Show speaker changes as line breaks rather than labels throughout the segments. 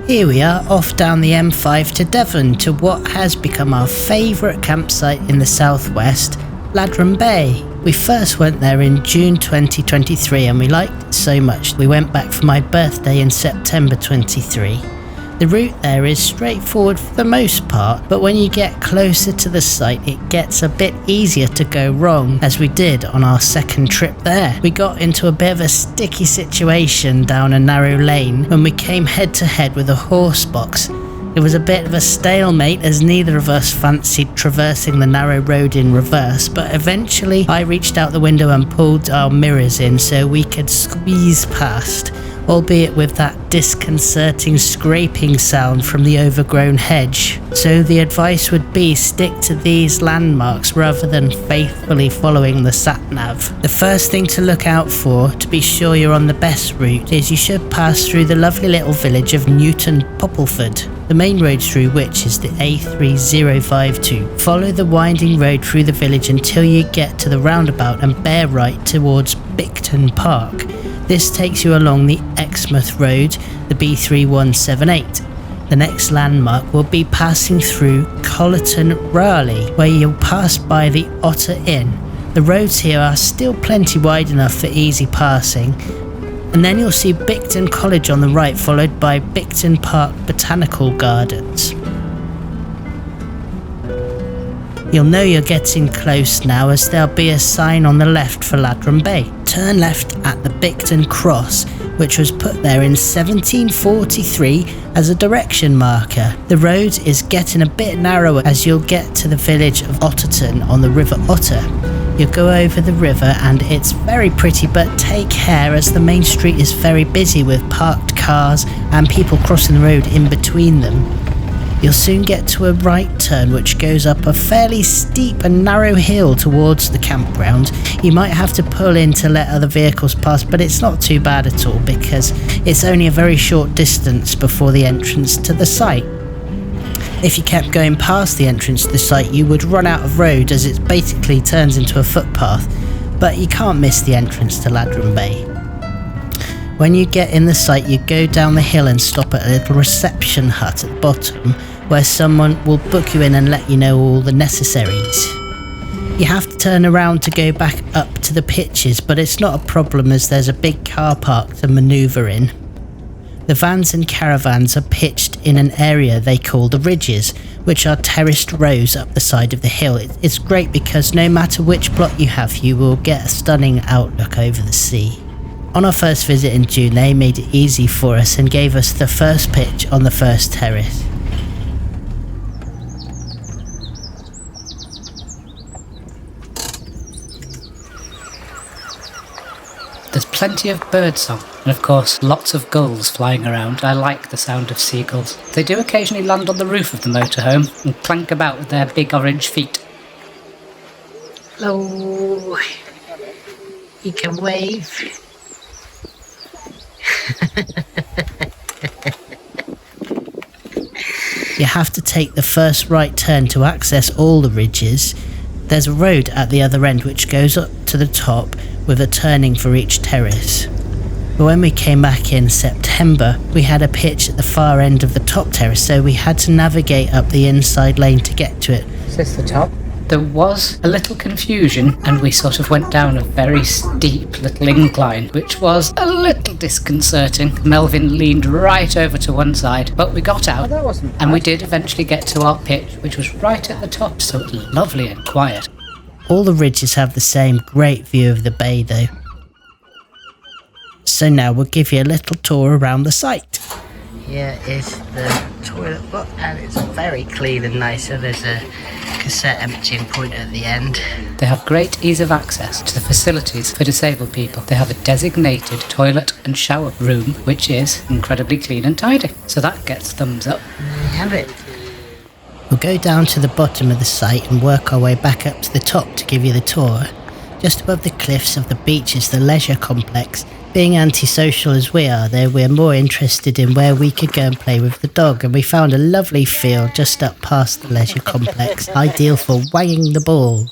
Here we are off down the M5 to Devon to what has become our favourite campsite in the southwest, Ladram Bay. We first went there in June 2023 and we liked it so much we went back for my birthday in September 23. The route there is straightforward for the most part, but when you get closer to the site it gets a bit easier to go wrong, as we did on our second trip there. We got into a bit of a sticky situation down a narrow lane when we came head to head with a horse box. It was a bit of a stalemate as neither of us fancied traversing the narrow road in reverse, but eventually I reached out the window and pulled our mirrors in so we could squeeze past, albeit with that disconcerting scraping sound from the overgrown hedge. So the advice would be stick to these landmarks rather than faithfully following the sat-nav. The first thing to look out for, to be sure you're on the best route, is you should pass through the lovely little village of Newton Poppleford, the main road through which is the A3052. Follow the winding road through the village until you get to the roundabout and bear right towards Pickle Park. This takes you along the Sidmouth road, the B3178. The next landmark will be passing through Collerton Raleigh, where you'll pass by the Otter Inn. The roads here are still plenty wide enough for easy passing. And then you'll see Bicton College on the right, followed by Bicton Park Botanical Gardens. You'll know you're getting close now as there'll be a sign on the left for Ladram Bay. Turn left at the Bicton Cross, which was put there in 1743 as a direction marker. The road is getting a bit narrower as you'll get to the village of Otterton on the River Otter. You'll go over the river and it's very pretty, but take care as the main street is very busy with parked cars and people crossing the road in between them. You'll soon get to a right turn which goes up a fairly steep and narrow hill towards the campground. You might have to pull in to let other vehicles pass, but it's not too bad at all because it's only a very short distance before the entrance to the site. If you kept going past the entrance to the site you would run out of road as it basically turns into a footpath, but you can't miss the entrance to Ladram Bay. When you get in the site, you go down the hill and stop at a little reception hut at the bottom where someone will book you in and let you know all the necessaries. You have to turn around to go back up to the pitches, but it's not a problem as there's a big car park to manoeuvre in. The vans and caravans are pitched in an area they call the ridges, which are terraced rows up the side of the hill. It's great because no matter which plot you have, you will get a stunning outlook over the sea. On our first visit in June, they made it easy for us and gave us the first pitch on the first terrace.
There's plenty of birdsong, and of course lots of gulls flying around. I like the sound of seagulls. They do occasionally land on the roof of the motorhome and clank about with their big orange feet.
Hello. You can wave. You have to take the first right turn to access all the ridges. There's a road at the other end which goes up to the top with a turning for each terrace. But when we came back in September, we had a pitch at the far end of the top terrace, so we had to navigate up the inside lane to get to it.
Is this the top? There was a little confusion and we sort of went down a very steep little incline, which was a little disconcerting. Melvyn leaned right over to one side, but we got out and we did eventually get to our pitch, which was right at the top, so it was lovely and quiet.
All the ridges have the same great view of the bay though. So now we'll give you a little tour around the site. Here is the toilet block and it's very clean and nice, so there's a cassette emptying point at the end.
They have great ease of access to the facilities for disabled people. They have a designated toilet and shower room, which is incredibly clean and tidy. So that gets thumbs up.
There you have it. We'll go down to the bottom of the site and work our way back up to the top to give you the tour. Just above the cliffs of the beach is the leisure complex. Being antisocial as we are, though, we're more interested in where we could go and play with the dog, and we found a lovely field just up past the leisure complex, ideal for wanging the ball.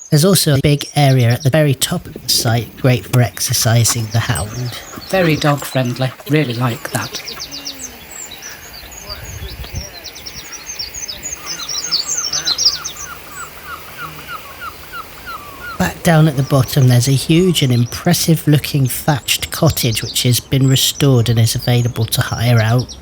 There's also a big area at the very top of the site, great for exercising the hound.
Very dog friendly, really like that.
Back down at the bottom there's a huge and impressive looking thatched cottage which has been restored and is available to hire out.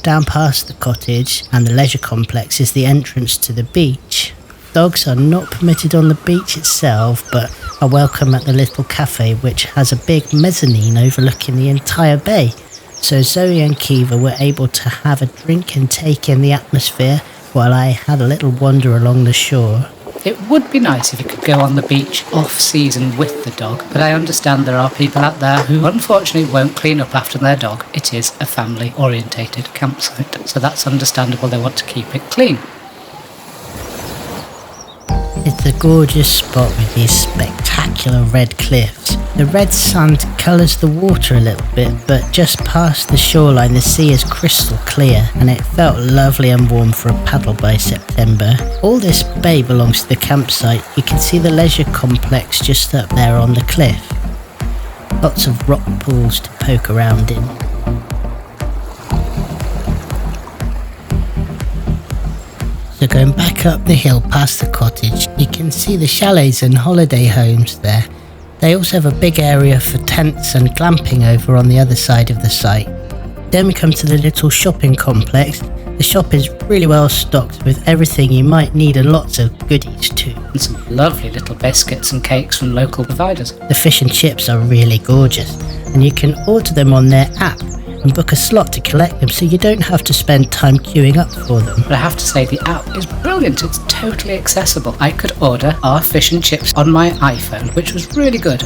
Down past the cottage and the leisure complex is the entrance to the beach. Dogs are not permitted on the beach itself, but are welcome at the little cafe which has a big mezzanine overlooking the entire bay. So Zoe and Keeva were able to have a drink and take in the atmosphere while I had a little wander along the shore.
It would be nice if you could go on the beach off-season with the dog, but I understand there are people out there who unfortunately won't clean up after their dog. It is a family-orientated campsite, so that's understandable they want to keep it clean.
It's a gorgeous spot with these spectacular red cliffs. The red sand colours the water a little bit, but just past the shoreline the sea is crystal clear and it felt lovely and warm for a paddle by September. All this bay belongs to the campsite. You can see the leisure complex just up there on the cliff. Lots of rock pools to poke around in. So going back up the hill past the cottage, you can see the chalets and holiday homes there. They also have a big area for tents and glamping over on the other side of the site. Then we come to the little shopping complex. The shop is really well stocked with everything you might need and lots of goodies too.
And some lovely little biscuits and cakes from local providers.
The fish and chips are really gorgeous and you can order them on their app and book a slot to collect them so you don't have to spend time queuing up for them.
But I have to say the app is brilliant, it's totally accessible. I could order our fish and chips on my iPhone, which was really good.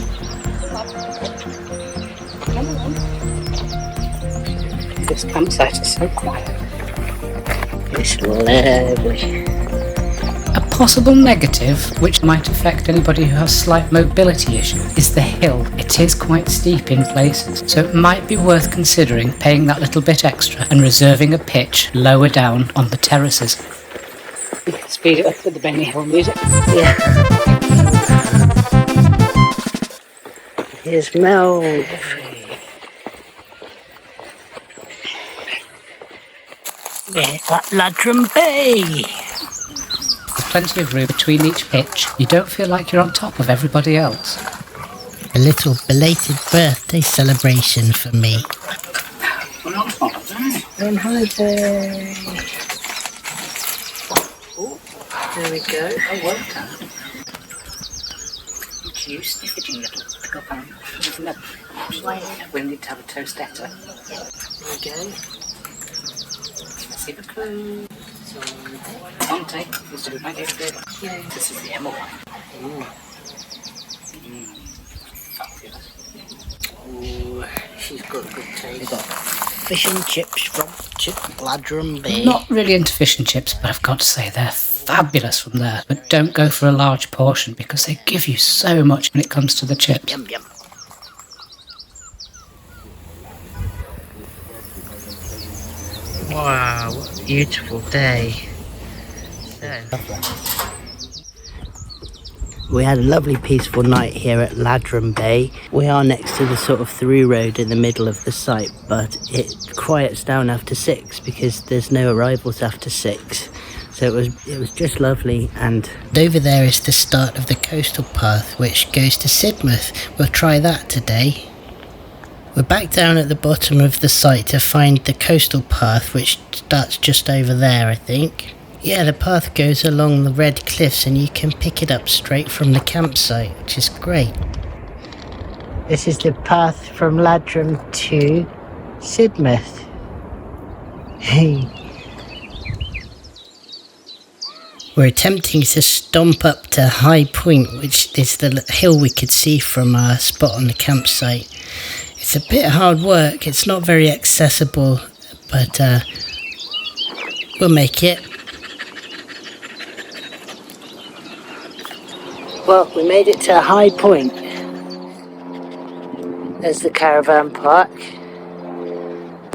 This campsite is so quiet.
It's lovely.
A possible negative, which might affect anybody who has slight mobility issues, is the hill. It is quite steep in places, so it might be worth considering paying that little bit extra and reserving a pitch lower down on the terraces. We can speed it up with the Benny Hill music.
Yeah. Here's Melvyn. There's that Ladram Bay.
Plenty of room between each pitch. You don't feel like you're on top of everybody else.
A little belated birthday celebration for me.
We're on holiday.
On holiday. Oh, there we go.
Oh, well done. Look you sniffing little pickle pan. We need to have a toastetta.
There we go.
Let's see the clue. Monte, this is my favorite. Yeah. This is the Emma one. Fabulous.
Ooh, she's got a good taste. We've got fish and chips from Ladram Bay.
Not really into fish and chips, but I've got to say they're fabulous from there. But don't go for a large portion because they give you so much when it comes to the chips.
Yum yum. Wow, what a beautiful day. We had a lovely peaceful night here at Ladram Bay. We are next to the sort of through road in the middle of the site, but it quiets down after 6 because there's no arrivals after 6. So it was just lovely. And over there is the start of the coastal path which goes to Sidmouth. We'll try that today. We're back down at the bottom of the site to find the coastal path which starts just over there, I think. Yeah, the path goes along the red cliffs and you can pick it up straight from the campsite, which is great. This is the path from Ladram to Sidmouth. Hey. We're attempting to stomp up to High Point, which is the hill we could see from our spot on the campsite. It's a bit hard work, it's not very accessible, but we'll make it. Well, we made it to High Point. There's the caravan park.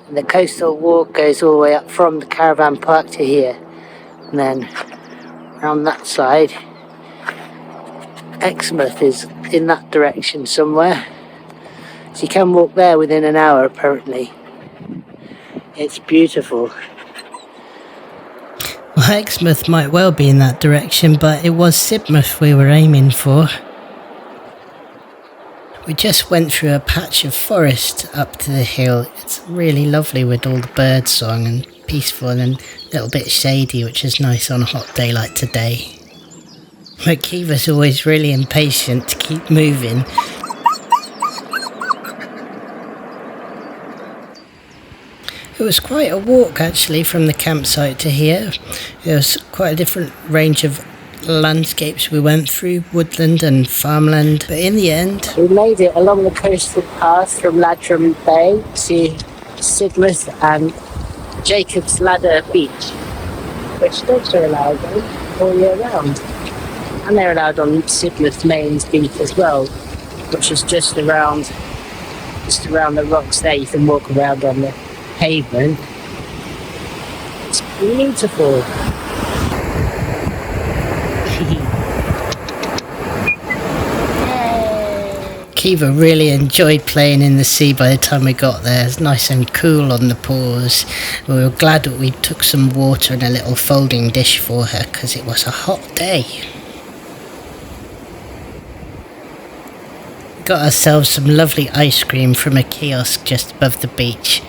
And the coastal walk goes all the way up from the caravan park to here. And then around that side, Exmouth is in that direction somewhere. So you can walk there within an hour apparently. It's beautiful. Well, Exmouth might well be in that direction, but it was Sidmouth we were aiming for. We just went through a patch of forest up to the hill. It's really lovely with all the bird song and peaceful and a little bit shady, which is nice on a hot day like today. But Keeva's always really impatient to keep moving. It was quite a walk actually from the campsite to here. There was quite a different range of landscapes we went through, woodland and farmland, but in the end
we made it along the coastal path from Ladram Bay to Sidmouth and Jacob's Ladder Beach, which dogs are allowed on all year round, and they're allowed on Sidmouth Mains Beach as well, which is just around the rocks there. You can walk around on the pavement. It's beautiful.
Keeva really enjoyed playing in the sea by the time we got there. It's nice and cool on the paws. We were glad that we took some water and a little folding dish for her because it was a hot day. Got ourselves some lovely ice cream from a kiosk just above the beach.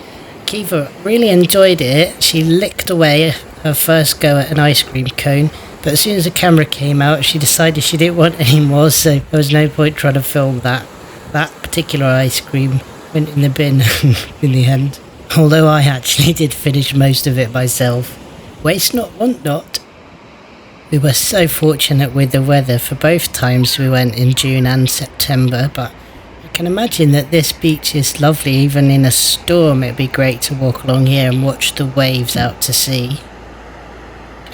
Keeva really enjoyed it. She licked away her first go at an ice cream cone, but as soon as the camera came out she decided she didn't want any more, so there was no point trying to film that. That particular ice cream went in the bin in the end, although I actually did finish most of it myself. Waste not, want not. We were so fortunate with the weather for both times we went in June and September, but I can imagine that this beach is lovely even in a storm. It'd be great to walk along here and watch the waves out to sea.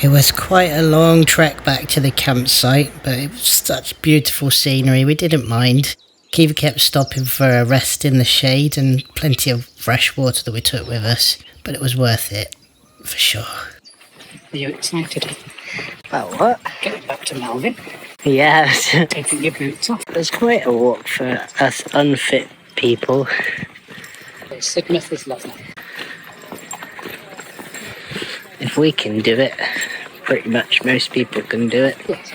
It was quite a long trek back to the campsite, but it was such beautiful scenery, we didn't mind. Keeva kept stopping for a rest in the shade and plenty of fresh water that we took with us, but it was worth it, for sure.
Are you excited?
About what?
Getting back to Melvyn.
Yeah.
Taking your boots off.
There's quite a walk for us unfit people.
Sidmouth is lovely.
If we can do it, pretty much most people can do it.
Yes.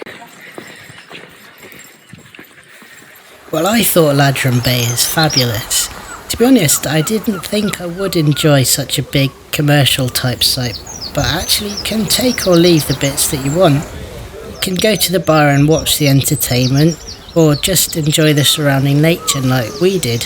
Well, I thought Ladram Bay is fabulous. To be honest, I didn't think I would enjoy such a big commercial type site, but actually you can take or leave the bits that you want. You can go to the bar and watch the entertainment, or just enjoy the surrounding nature like we did.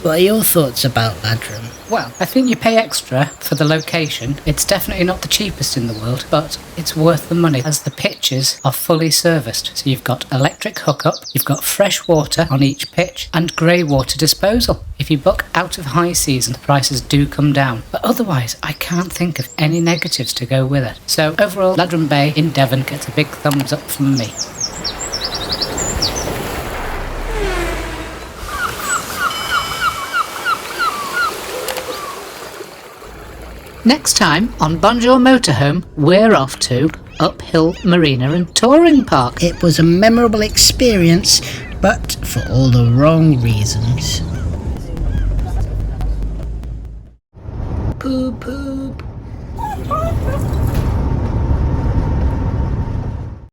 What are your thoughts about Ladram?
Well, I think you pay extra for the location. It's definitely not the cheapest in the world, but it's worth the money as the pitches are fully serviced. So you've got electric hookup, you've got fresh water on each pitch, and grey water disposal. If you book out of high season, the prices do come down. But otherwise, I can't think of any negatives to go with it. So overall, Ladram Bay in Devon gets a big thumbs up from me. Next time on Bonjour Motorhome, we're off to Uphill Marina and Touring Park.
It was a memorable experience, but for all the wrong reasons. Poo poo.